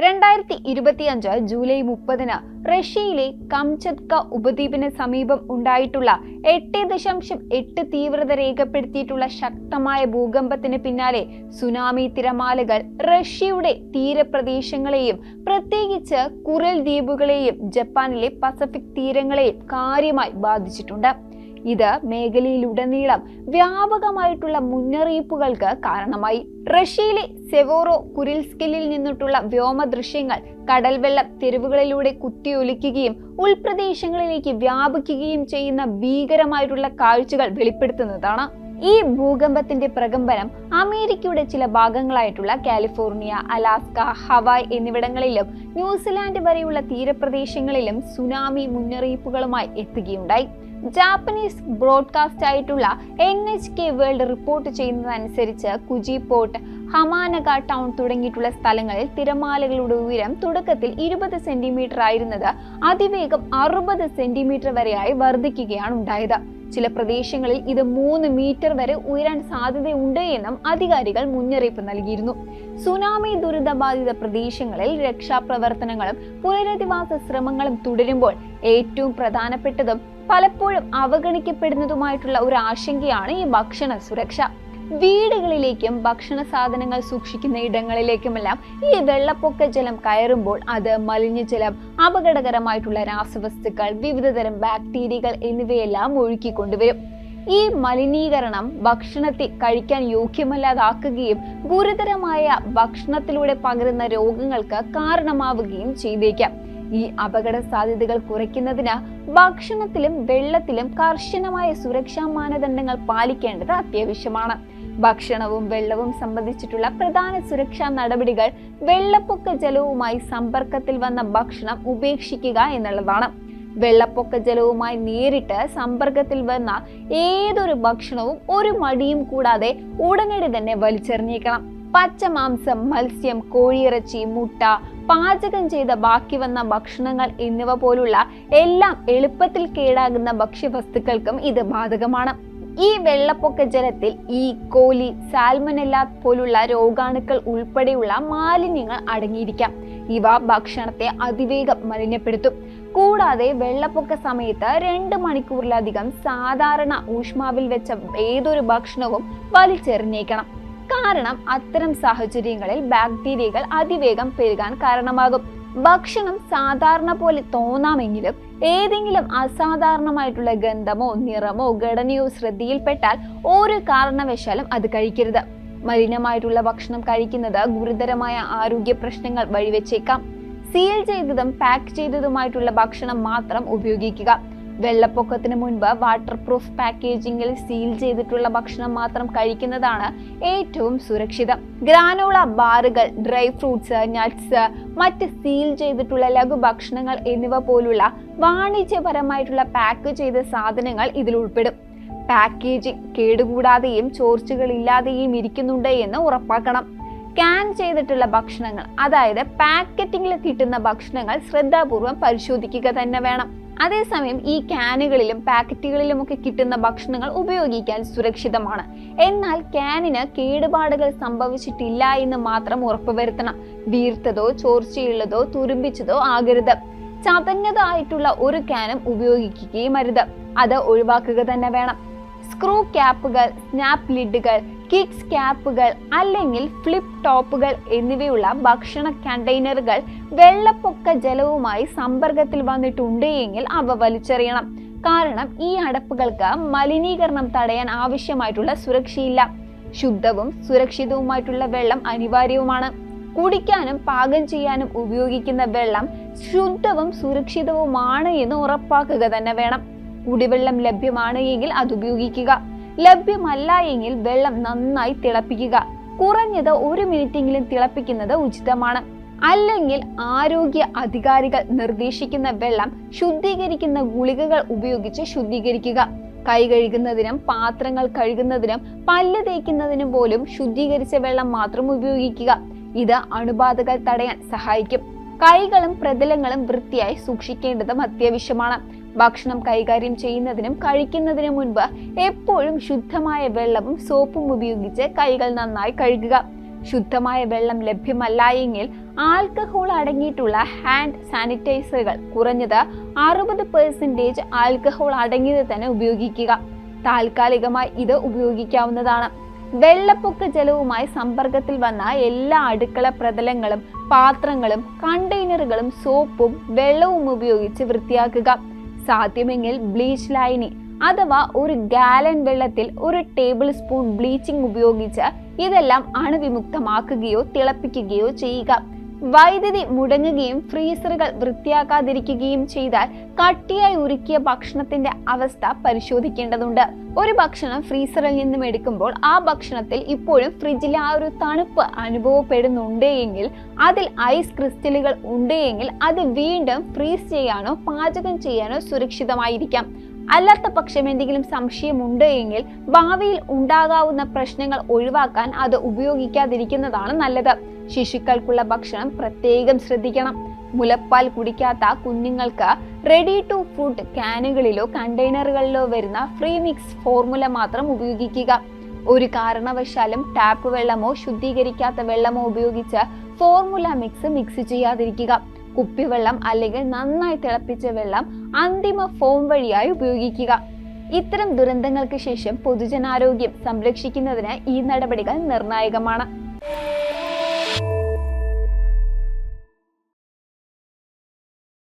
2025 July 30 റഷ്യയിലെ Kamchatka ഉപദ്വീപിന് സമീപം ഉണ്ടായിട്ടുള്ള 8.8 തീവ്രത രേഖപ്പെടുത്തിയിട്ടുള്ള ശക്തമായ ഭൂകമ്പത്തിന് പിന്നാലെ സുനാമി തിരമാലകൾ റഷ്യയുടെ തീരപ്രദേശങ്ങളെയും പ്രത്യേകിച്ച് കുറിൽ ദ്വീപുകളെയും ജപ്പാനിലെ പസഫിക് തീരങ്ങളെയും കാര്യമായി ബാധിച്ചിട്ടുണ്ട്. ഇത് മേഖലയിലുടനീളം വ്യാപകമായിട്ടുള്ള മുന്നറിയിപ്പുകൾക്ക് കാരണമായി. റഷ്യയിലെ സെവോറോ കുരിൽസ്കിലിൽ നിന്നിട്ടുള്ള വ്യോമ ദൃശ്യങ്ങൾ കടൽവെള്ളം തെരുവുകളിലൂടെ കുത്തിയൊലിക്കുകയും ഉൾപ്രദേശങ്ങളിലേക്ക് വ്യാപിക്കുകയും ചെയ്യുന്ന ഭീകരമായിട്ടുള്ള കാഴ്ചകൾ വെളിപ്പെടുത്തുന്നതാണ്. ഈ ഭൂകമ്പത്തിന്റെ പ്രകമ്പനം അമേരിക്കയുടെ ചില ഭാഗങ്ങളായിട്ടുള്ള കാലിഫോർണിയ, അലാസ്ക, ഹവായ് എന്നിവിടങ്ങളിലും ന്യൂസിലാൻഡ് വരെയുള്ള തീരപ്രദേശങ്ങളിലും സുനാമി മുന്നറിയിപ്പുകളുമായി എത്തുകയുണ്ടായി. ജാപ്പനീസ് ബ്രോഡ്കാസ്റ്റ് ആയിട്ടുള്ള NHK വേൾഡ് റിപ്പോർട്ട് ചെയ്യുന്നതനുസരിച്ച് കുജി പോർട്ട്, ഹമാനഗ ടൗൺ തുടങ്ങിയിട്ടുള്ള സ്ഥലങ്ങളിൽ തിരമാലകളുടെ ഉയരം തുടക്കത്തിൽ 20 സെന്റിമീറ്റർ ആയിരുന്നത് അതിവേഗം 60 സെന്റിമീറ്റർ വരെയായി വർദ്ധിക്കുകയാണ് ഉണ്ടായത്. ചില പ്രദേശങ്ങളിൽ ഇത് 3 മീറ്റർ വരെ ഉയരാൻ സാധ്യതയുണ്ട് എന്നും അധികാരികൾ മുന്നറിയിപ്പ് നൽകിയിരുന്നു. സുനാമി ദുരിതബാധിത പ്രദേശങ്ങളിൽ രക്ഷാപ്രവർത്തനങ്ങളും പുനരധിവാസ ശ്രമങ്ങളും തുടരുമ്പോൾ ഏറ്റവും പ്രധാനപ്പെട്ടതും പലപ്പോഴും അവഗണിക്കപ്പെടുന്നതുമായിട്ടുള്ള ഒരു ആശങ്കയാണ് ഈ ഭക്ഷണ സുരക്ഷ. വീടുകളിലേക്കും ഭക്ഷണ സാധനങ്ങൾ സൂക്ഷിക്കുന്ന ഇടങ്ങളിലേക്കുമെല്ലാം ഈ വെള്ളപ്പൊക്ക ജലം കയറുമ്പോൾ അത് മലിനജലം, അപകടകരമായിട്ടുള്ള രാസവസ്തുക്കൾ, വിവിധതരം ബാക്ടീരിയകൾ എന്നിവയെല്ലാം ഒഴുക്കിക്കൊണ്ടുവരും. ഈ മലിനീകരണം ഭക്ഷണത്തെ കഴിക്കാൻ യോഗ്യമല്ലാതാക്കുകയും ഗുരുതരമായ ഭക്ഷണത്തിലൂടെ പകരുന്ന രോഗങ്ങൾക്ക് കാരണമാവുകയും ചെയ്തേക്കാം. ഈ അപകട സാധ്യതകൾ കുറയ്ക്കുന്നതിന് ഭക്ഷണത്തിലും വെള്ളത്തിലും കർശനമായ സുരക്ഷാ മാനദണ്ഡങ്ങൾ പാലിക്കേണ്ടത് അത്യാവശ്യമാണ്. ഭക്ഷണവും വെള്ളവും സംബന്ധിച്ചിട്ടുള്ള പ്രധാന സുരക്ഷാ നടപടികൾ വെള്ളപ്പൊക്ക ജലവുമായി സമ്പർക്കത്തിൽ വന്ന ഭക്ഷണം ഉപേക്ഷിക്കുക എന്നുള്ളതാണ്. വെള്ളപ്പൊക്ക ജലവുമായി നേരിട്ട് സമ്പർക്കത്തിൽ വന്ന ഏതൊരു ഭക്ഷണവും ഒരു മടിയും കൂടാതെ ഉടനടി തന്നെ വലിച്ചെറിഞ്ഞേക്കണം. പച്ചമാംസം, മത്സ്യം, കോഴിയിറച്ചി, മുട്ട, പാചകം ചെയ്ത ബാക്കി വന്ന ഭക്ഷണങ്ങൾ എന്നിവ പോലുള്ള എല്ലാം എളുപ്പത്തിൽ കേടാകുന്ന ഭക്ഷ്യവസ്തുക്കൾക്കും ഇത് ബാധകമാണ്. ഈ വെള്ളപ്പൊക്ക ജലത്തിൽ കോലി, സാൽമനെല്ല പോലുള്ള രോഗാണുക്കൾ ഉൾപ്പെടെയുള്ള മാലിന്യങ്ങൾ അടങ്ങിയിരിക്കാം. ഇവ ഭക്ഷണത്തെ അതിവേഗം മലിനപ്പെടുത്തും. കൂടാതെ വെള്ളപ്പൊക്ക സമയത്ത് 2 മണിക്കൂറിലധികം സാധാരണ ഊഷ്മാവിൽ വെച്ച ഏതൊരു ഭക്ഷണവും വലിച്ചെറിഞ്ഞേക്കണം. കാരണം അത്തരം സാഹചര്യങ്ങളിൽ ബാക്ടീരിയകൾ അതിവേഗം പെരുകാൻ കാരണമാകും. ഭക്ഷണം സാധാരണ പോലെ തോന്നാമെങ്കിലും ഏതെങ്കിലും അസാധാരണമായിട്ടുള്ള ഗന്ധമോ നിറമോ ഘടനയോ ശ്രദ്ധയിൽപ്പെട്ടാൽ ഒരു കാരണവശാലും അത് കഴിക്കരുത്. മലിനമായിട്ടുള്ള ഭക്ഷണം കഴിക്കുന്നത് ഗുരുതരമായ ആരോഗ്യ പ്രശ്നങ്ങൾ വഴിവെച്ചേക്കാം. സീൽ ചെയ്തതും പാക്ക് ചെയ്തതുമായിട്ടുള്ള ഭക്ഷണം മാത്രം ഉപയോഗിക്കുക. വെള്ളപ്പൊക്കത്തിന് മുൻപ് വാട്ടർ പ്രൂഫ് പാക്കേജിംഗിൽ സീൽ ചെയ്തിട്ടുള്ള ഭക്ഷണം മാത്രം കഴിക്കുന്നതാണ് ഏറ്റവും സുരക്ഷിതം. ഗ്രാനോള ബാറുകൾ, ഡ്രൈ ഫ്രൂട്ട്സ്, നട്ട്സ്, മറ്റ് സീൽ ചെയ്തിട്ടുള്ള ലഘു ഭക്ഷണങ്ങൾ എന്നിവ പോലുള്ള വാണിജ്യപരമായിട്ടുള്ള പാക്ക് ചെയ്ത സാധനങ്ങൾ ഇതിൽ ഉൾപ്പെടും. പാക്കേജിംഗ് കേടുകൂടാതെയും ചോർച്ചകളില്ലാതെയും ഇരിക്കുന്നുണ്ട് എന്ന് ഉറപ്പാക്കണം. ക്യാൻ ചെയ്തിട്ടുള്ള ഭക്ഷണങ്ങൾ, അതായത് പാക്കറ്റിംഗിൽ കിട്ടുന്ന ഭക്ഷണങ്ങൾ ശ്രദ്ധാപൂർവം പരിശോധിക്കുക തന്നെ വേണം. അതേസമയം ഈ ക്യാനുകളിലും പാക്കറ്റുകളിലുമൊക്കെ കിട്ടുന്ന ഭക്ഷണങ്ങൾ ഉപയോഗിക്കാൻ സുരക്ഷിതമാണ്. എന്നാൽ ക്യാനിന് കേടുപാടുകൾ സംഭവിച്ചിട്ടില്ല എന്ന് മാത്രം ഉറപ്പുവരുത്തണം. വീർത്തതോ ചോർച്ചയുള്ളതോ തുരുമ്പിച്ചതോ ആകരുത്. ചതഞ്ഞതായിട്ടുള്ള ഒരു ക്യാനും ഉപയോഗിക്കുകയും അരുത്. അത് ഒഴിവാക്കുക തന്നെ വേണം. സ്ക്രൂ ക്യാപ്പുകൾ, സ്നാപ്പ് ലിഡുകൾ, കിക്സ് ക്യാപ്പുകൾ അല്ലെങ്കിൽ ഫ്ലിപ്പ് ടോപ്പുകൾ എന്നിവയുള്ള ഭക്ഷണ കണ്ടെയ്നറുകൾ വെള്ളപ്പൊക്ക ജലവുമായി സമ്പർക്കത്തിൽ വന്നിട്ടുണ്ട് എങ്കിൽ അവ വലിച്ചെറിയണം. കാരണം ഈ അടപ്പുകൾക്ക് മലിനീകരണം തടയാൻ ആവശ്യമായിട്ടുള്ള സുരക്ഷയില്ല. ശുദ്ധവും സുരക്ഷിതവുമായിട്ടുള്ള വെള്ളം അനിവാര്യവുമാണ്. കുടിക്കാനും പാകം ചെയ്യാനും ഉപയോഗിക്കുന്ന വെള്ളം ശുദ്ധവും സുരക്ഷിതവുമാണ് എന്ന് ഉറപ്പാക്കുക തന്നെ വേണം. കുടിവെള്ളം ലഭ്യമാണ് എങ്കിൽ അത് ഉപയോഗിക്കുക. ലഭ്യമല്ല എങ്കിൽ വെള്ളം നന്നായി തിളപ്പിക്കുക. കുറഞ്ഞത് 1 മിനിറ്റെങ്കിലും തിളപ്പിക്കുന്നത് ഉചിതമാണ്. അല്ലെങ്കിൽ ആരോഗ്യ അധികാരികൾ നിർദ്ദേശിക്കുന്ന വെള്ളം ശുദ്ധീകരിക്കുന്ന ഗുളികകൾ ഉപയോഗിച്ച് ശുദ്ധീകരിക്കുക. കൈ കഴുകുന്നതിനും പാത്രങ്ങൾ കഴുകുന്നതിനും പല്ല് തേക്കുന്നതിനും പോലും ശുദ്ധീകരിച്ച വെള്ളം മാത്രം ഉപയോഗിക്കുക. ഇത് അണുബാധകൾ തടയാൻ സഹായിക്കും. കൈകളും പ്രതലങ്ങളും വൃത്തിയായി സൂക്ഷിക്കേണ്ടതും അത്യാവശ്യമാണ്. ഭക്ഷണം കൈകാര്യം ചെയ്യുന്നതിനും കഴിക്കുന്നതിനും മുൻപ് എപ്പോഴും ശുദ്ധമായ വെള്ളവും സോപ്പും ഉപയോഗിച്ച് കൈകൾ നന്നായി കഴുകുക. ശുദ്ധമായ വെള്ളം ലഭ്യമല്ല എങ്കിൽ ആൽക്കഹോൾ അടങ്ങിയിട്ടുള്ള ഹാൻഡ് സാനിറ്റൈസറുകൾ കുറഞ്ഞത് 60% ആൽക്കഹോൾ അടങ്ങിയത് തന്നെ ഉപയോഗിക്കുക. താൽക്കാലികമായി ഇത് ഉപയോഗിക്കാവുന്നതാണ്. വെള്ളപ്പൊക്ക ജലവുമായി സമ്പർക്കത്തിൽ വന്ന എല്ലാ അടുക്കള പ്രതലങ്ങളും പാത്രങ്ങളും കണ്ടെയ്നറുകളും സോപ്പും വെള്ളവും ഉപയോഗിച്ച് വൃത്തിയാക്കുക. സാധ്യമെങ്കിൽ ബ്ലീച്ച് ലായനി അഥവാ 1 ഗാലൻ വെള്ളത്തിൽ 1 ടേബിൾ സ്പൂൺ ബ്ലീച്ചിങ് ഉപയോഗിച്ച് ഇതെല്ലാം അണുവിമുക്തമാക്കുകയോ തിളപ്പിക്കുകയോ ചെയ്യുക. വൈദ്യുതി മുടങ്ങുകയും ഫ്രീസറുകൾ വൃത്തിയാക്കാതിരിക്കുകയും ചെയ്താൽ കട്ടിയായി ഉരുക്കിയ ഭക്ഷണത്തിന്റെ അവസ്ഥ പരിശോധിക്കേണ്ടതുണ്ട്. ഒരു ഭക്ഷണം ഫ്രീസറിൽ നിന്നും എടുക്കുമ്പോൾ ആ ഭക്ഷണത്തിൽ ഇപ്പോഴും ഫ്രിഡ്ജിലെ ആ ഒരു തണുപ്പ് അനുഭവപ്പെടുന്നുണ്ട് എങ്കിൽ, അതിൽ ഐസ് ക്രിസ്റ്റലുകൾ ഉണ്ട് എങ്കിൽ അത് വീണ്ടും ഫ്രീസ് ചെയ്യാനോ പാചകം ചെയ്യാനോ സുരക്ഷിതമായിരിക്കാം. അല്ലാത്ത പക്ഷം എന്തെങ്കിലും സംശയമുണ്ട് എങ്കിൽ ഭാവിയിൽ ഉണ്ടാകാവുന്ന പ്രശ്നങ്ങൾ ഒഴിവാക്കാൻ അത് ഉപയോഗിക്കാതിരിക്കുന്നതാണ് നല്ലത്. ശിശുക്കൾക്കുള്ള ഭക്ഷണം പ്രത്യേകം ശ്രദ്ധിക്കണം. മുലപ്പാൽ കുടിക്കാത്ത കുഞ്ഞുങ്ങൾക്ക് റെഡി ടു ഫുഡ് ക്യാനുകളിലോ കണ്ടെയ്നറുകളിലോ വരുന്ന ഫ്രീ മിക്സ് ഫോർമുല മാത്രം ഉപയോഗിക്കുക. ഒരു കാരണവശാലും ടാപ്പ് വെള്ളമോ ശുദ്ധീകരിക്കാത്ത വെള്ളമോ ഉപയോഗിച്ച് ഫോർമുല മിക്സ് ചെയ്യാതിരിക്കുക. കുപ്പിവെള്ളം അല്ലെങ്കിൽ നന്നായി തിളപ്പിച്ച വെള്ളം അന്തിമ ഫോം വഴിയായി ഉപയോഗിക്കുക. ഇത്തരം ദുരന്തങ്ങൾക്ക് ശേഷം പൊതുജനാരോഗ്യം സംരക്ഷിക്കുന്നതിന് ഈ നടപടികൾ നിർണായകമാണ്.